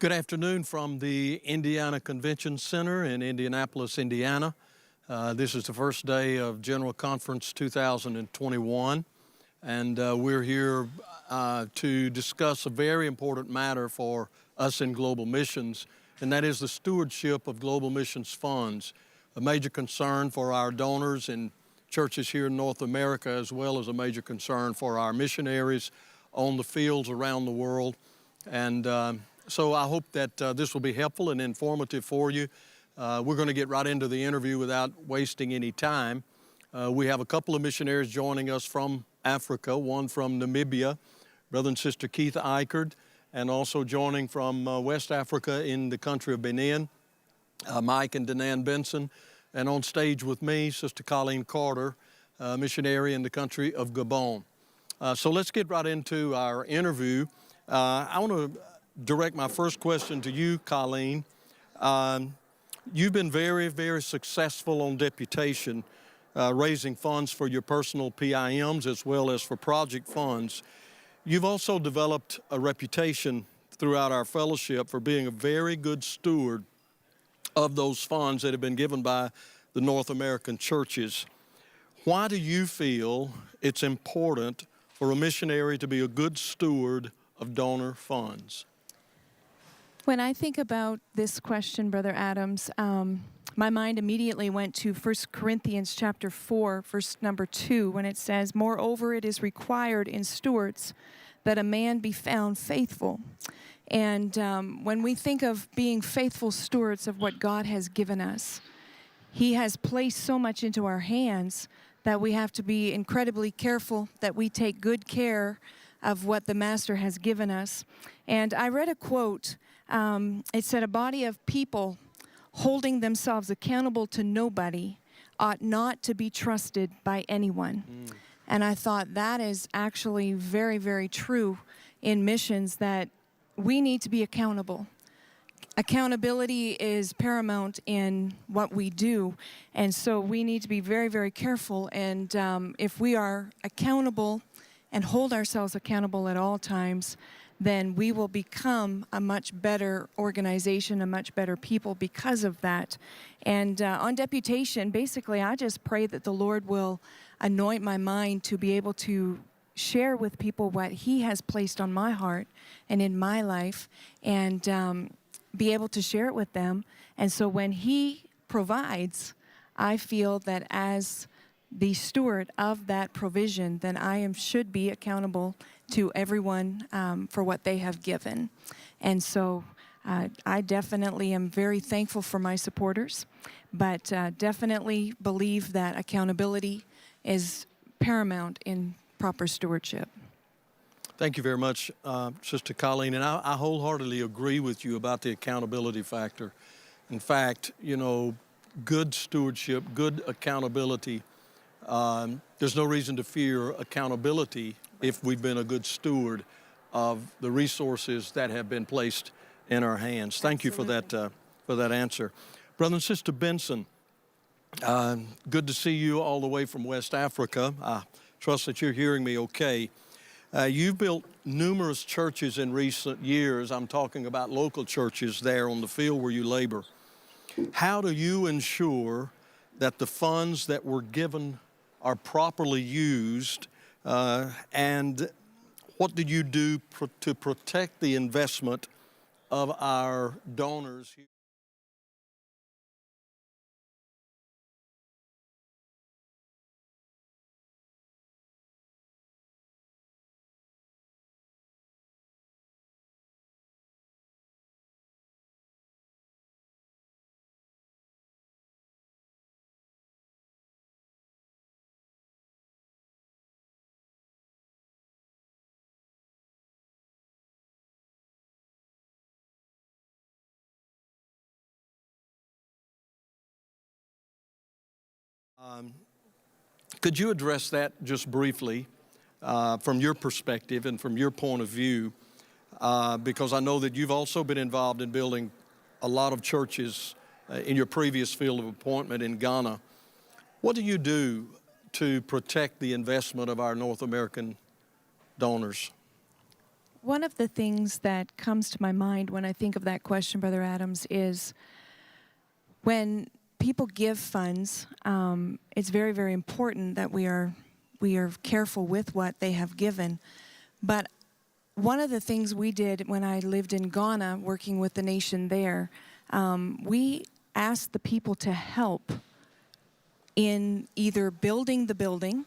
Good afternoon from the Indiana Convention Center in Indianapolis, Indiana. This is the first day of General Conference 2021, and we're here to discuss a very important matter for us in global missions, and that is the stewardship of global missions funds, a major concern for our donors and churches here in North America, as well as a major concern for our missionaries on the fields around the world. And so I hope that this will be helpful and informative for you. We're going to get right into the interview without wasting any time. We have a couple of missionaries joining us from Africa, one from Namibia, Brother and Sister Keith Eichard, and also joining from West Africa in the country of Benin, Mike and Danan Benson, and on stage with me, Sister Colleen Carter, missionary in the country of Gabon. So let's get right into our interview. I want to direct my first question to you, Colleen. You've been very, very successful on deputation, raising funds for your personal PIMs as well as for project funds. You've also developed a reputation throughout our fellowship for being a very good steward of those funds that have been given by the North American churches. Why do you feel it's important for a missionary to be a good steward of donor funds? When I think about this question, Brother Adams, my mind immediately went to 1 Corinthians chapter 4, verse number 2, when it says, "Moreover, it is required in stewards that a man be found faithful." And when we think of being faithful stewards of what God has given us, He has placed so much into our hands that we have to be incredibly careful that we take good care of what the Master has given us. And I read a quote. It said, "A body of people holding themselves accountable to nobody ought not to be trusted by anyone." And I thought that is actually very, very true in missions, that we need to be accountable. Accountability is paramount in what we do, and so we need to be very, very careful. And if we are accountable and hold ourselves accountable at all times, then we will become a much better organization, a much better people because of that. And on deputation, basically, I just pray that the Lord will anoint my mind to be able to share with people what He has placed on my heart and in my life, and be able to share it with them. And so when He provides, I feel that as the steward of that provision, then I should be accountable to everyone for what they have given. And so I definitely am very thankful for my supporters, but definitely believe that accountability is paramount in proper stewardship. Thank you very much, Sister Colleen, and I wholeheartedly agree with you about the accountability factor. In fact, you know, good stewardship, good accountability, there's no reason to fear accountability if we've been a good steward of the resources that have been placed in our hands. Thank Absolutely. you for that answer. Brother and Sister Benson, good to see you all the way from West Africa. I trust that you're hearing me okay. You've built numerous churches in recent years. I'm talking about local churches there on the field where you labor. How do you ensure that the funds that were given are properly used, and what do you do to protect the investment of our donors? Could you address that just briefly from your perspective and from your point of view? Because I know that you've also been involved in building a lot of churches in your previous field of appointment in Ghana. What do you do to protect the investment of our North American donors? one of the things that comes to my mind when I think of that question, Brother Adams, is when people give funds, it's very, very important that we are careful with what they have given. But one of the things we did when I lived in Ghana, working with the nation there, we asked the people to help in either building the building,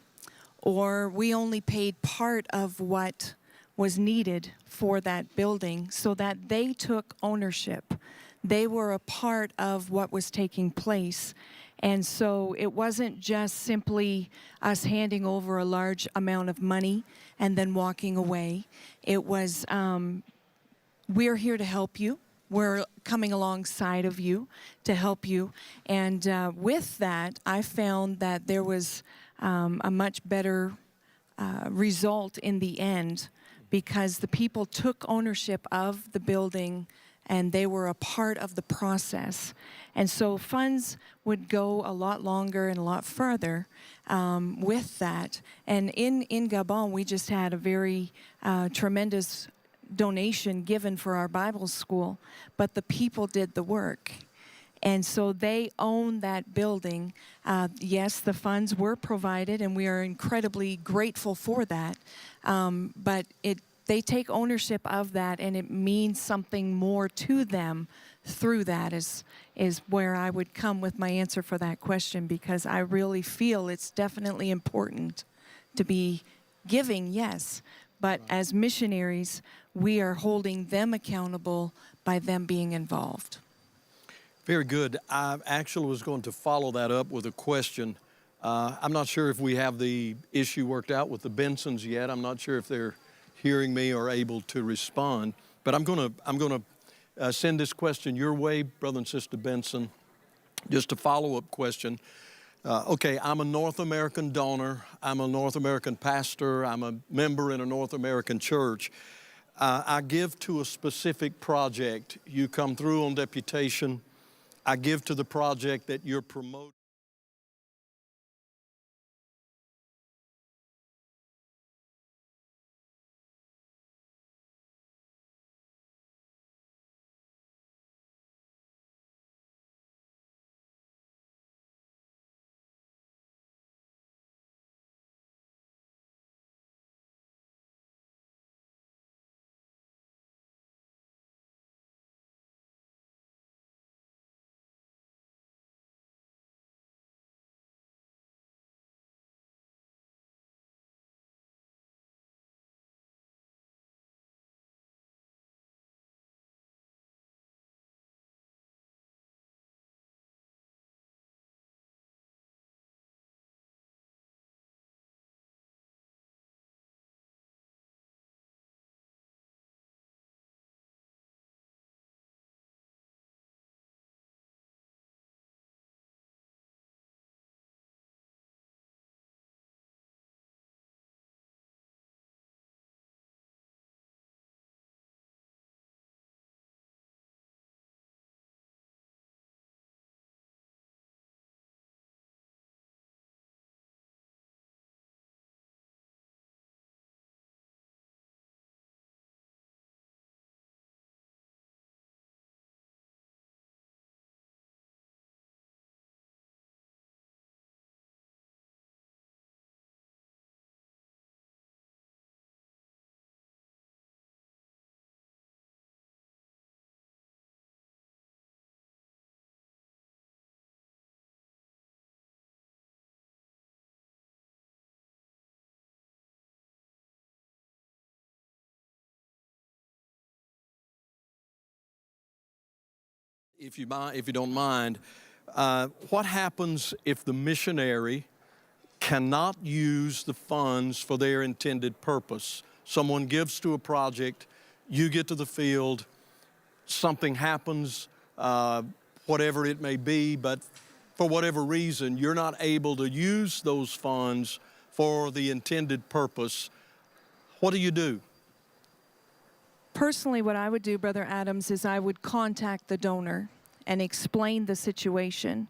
or we only paid part of what was needed for that building so that they took ownership. They were a part of what was taking place. And so it wasn't just simply us handing over a large amount of money and then walking away. It was, we're here to help you. We're coming alongside of you to help you. And with that, I found that there was a much better result in the end, because the people took ownership of the building and they were a part of the process. And so funds would go a lot longer and a lot further with that. And in Gabon, we just had a very tremendous donation given for our Bible school, but the people did the work. And so they own that building. Yes, the funds were provided, and we are incredibly grateful for that. But they take ownership of that, and it means something more to them through that is where I would come with my answer for that question, because I really feel it's definitely important to be giving, yes, but as missionaries, we are holding them accountable by them being involved. Very good. I actually was going to follow that up with a question. I'm not sure if we have the issue worked out with the Bensons yet. I'm not sure if they're hearing me or able to respond. But I'm going to send this question your way, Brother and Sister Benson. Just a follow-up question. Okay, I'm a North American donor. I'm a North American pastor. I'm a member in a North American church. I give to a specific project. You come through on deputation. I give to the project that you're promoting. If you don't mind, what happens if the missionary cannot use the funds for their intended purpose? Someone gives to a project, you get to the field, something happens, whatever it may be, but for whatever reason, you're not able to use those funds for the intended purpose. What do you do? Personally, what I would do, Brother Adams, is I would contact the donor and explain the situation,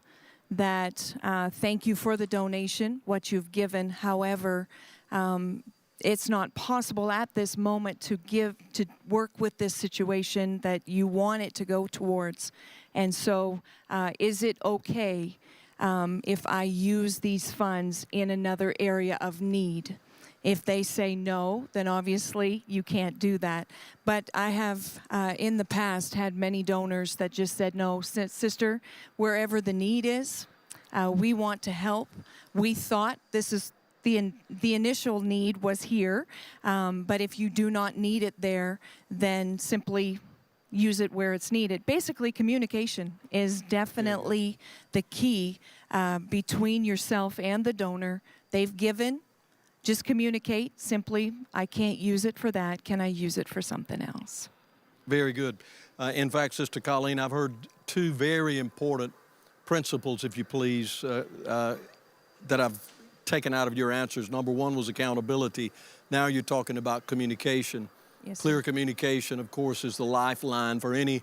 that thank you for the donation, what you've given. However, it's not possible at this moment to work with this situation that you want it to go towards. And so is it okay if I use these funds in another area of need? If they say no, then obviously you can't do that. But I have, in the past, had many donors that just said, no, sister, wherever the need is, we want to help. We thought this is the initial need was here, but if you do not need it there, then simply use it where it's needed. Basically, communication is definitely the key between yourself and the donor. They've given. Just communicate simply, I can't use it for that. Can I use it for something else? Very good. In fact, Sister Colleen, I've heard two very important principles, if you please, that I've taken out of your answers. Number one was accountability. Now you're talking about communication. Yes, Clear sir. communication, of course, is the lifeline for any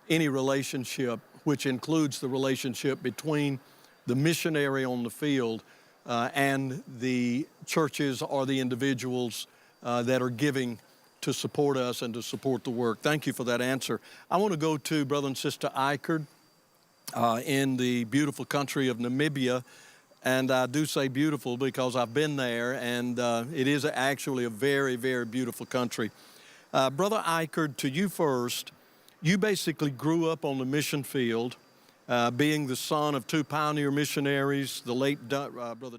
relationship, which includes the relationship between the missionary on the field and the churches or the individuals that are giving to support us and to support the work. Thank you for that answer. I want to go to Brother and Sister Eichard in the beautiful country of Namibia. And I do say beautiful because I've been there, and it is actually a very, very beautiful country. Brother Eichard, to you first, you basically grew up on the mission field, being the son of two pioneer missionaries, the late Brother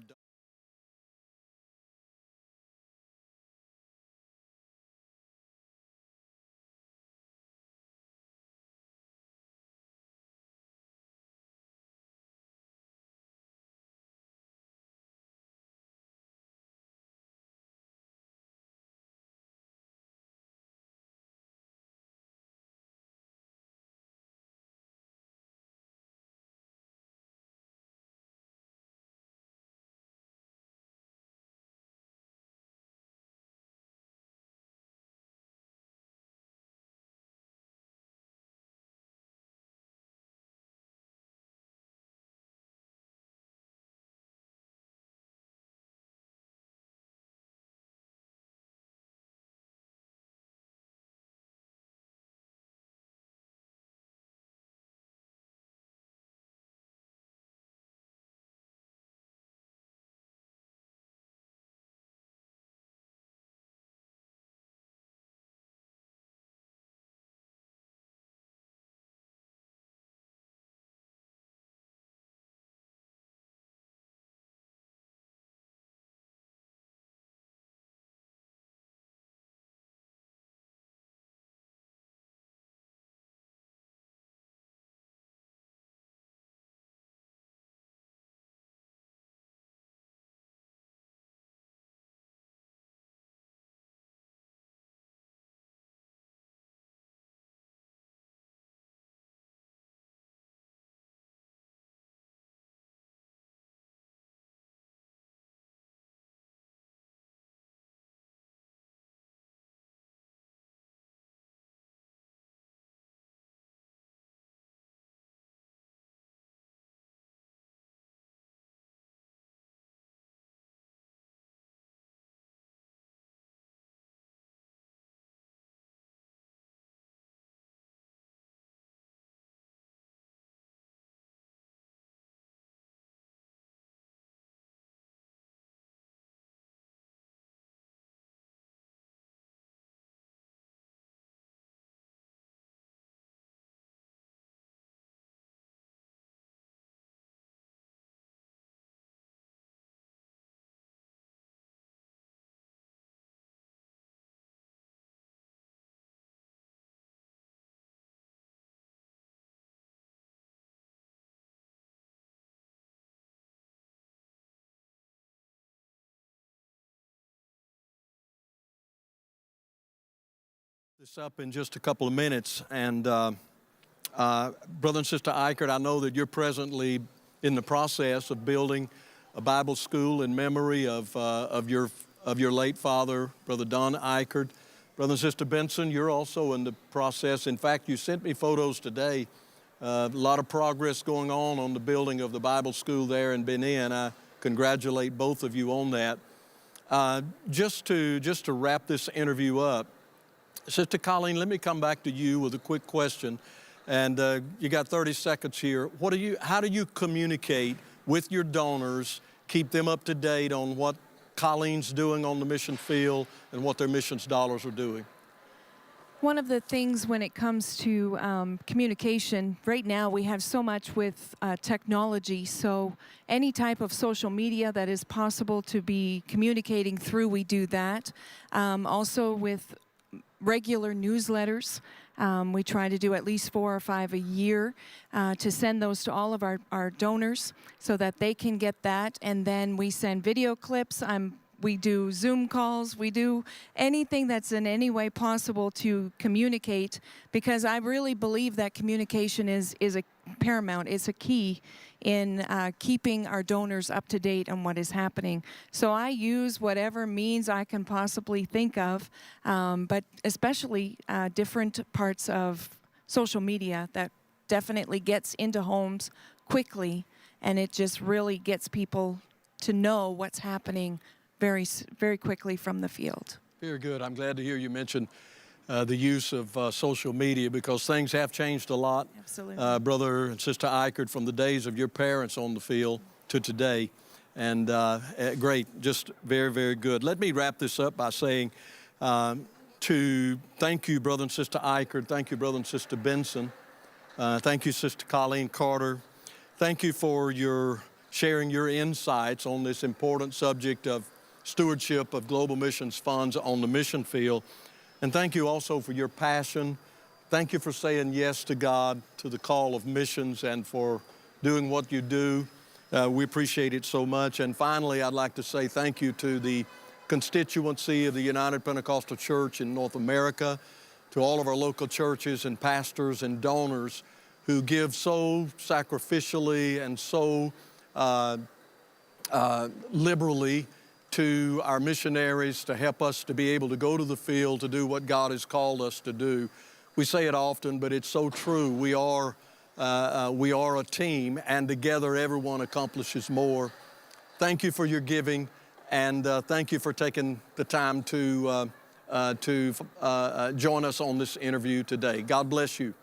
this up in just a couple of minutes. And Brother and Sister Eichard, I know that you're presently in the process of building a Bible school in memory of your late father, Brother Don Eichard. Brother and Sister Benson, you're also in the process. In fact, you sent me photos today. A lot of progress going on the building of the Bible school there in Benin. I congratulate both of you on that. Just to wrap this interview up, Sister Colleen, let me come back to you with a quick question. And you got 30 seconds here. How do you communicate with your donors, keep them up to date on what Colleen's doing on the mission field and what their missions dollars are doing? One of the things when it comes to communication, right now we have so much with technology, so any type of social media that is possible to be communicating through, we do that. Also with regular newsletters. We try to do at least 4 or 5 a year to send those to all of our donors so that they can get that. And then we send video clips. We do Zoom calls. We do anything that's in any way possible to communicate, because I really believe that communication is a paramount. It's a key in keeping our donors up to date on what is happening. So I use whatever means I can possibly think of, but especially different parts of social media that definitely gets into homes quickly, and it just really gets people to know what's happening very, very quickly from the field. Very good. I'm glad to hear you mention the use of social media, because things have changed a lot. Absolutely. Brother and Sister Eichert, from the days of your parents on the field to today. And great, just very, very good. Let me wrap this up by saying to thank you, Brother and Sister Eichert. Thank you, Brother and Sister Benson. Thank you, Sister Colleen Carter. Thank you for sharing your insights on this important subject of stewardship of global missions funds on the mission field. And thank you also for your passion. Thank you for saying yes to God, to the call of missions, and for doing what you do. We appreciate it so much. And finally, I'd like to say thank you to the constituency of the United Pentecostal Church in North America, to all of our local churches and pastors and donors who give so sacrificially and so liberally to our missionaries to help us to be able to go to the field to do what God has called us to do. We say it often, but it's so true. We are a team, and together everyone accomplishes more. Thank you for your giving, and thank you for taking the time to join us on this interview today. God bless you.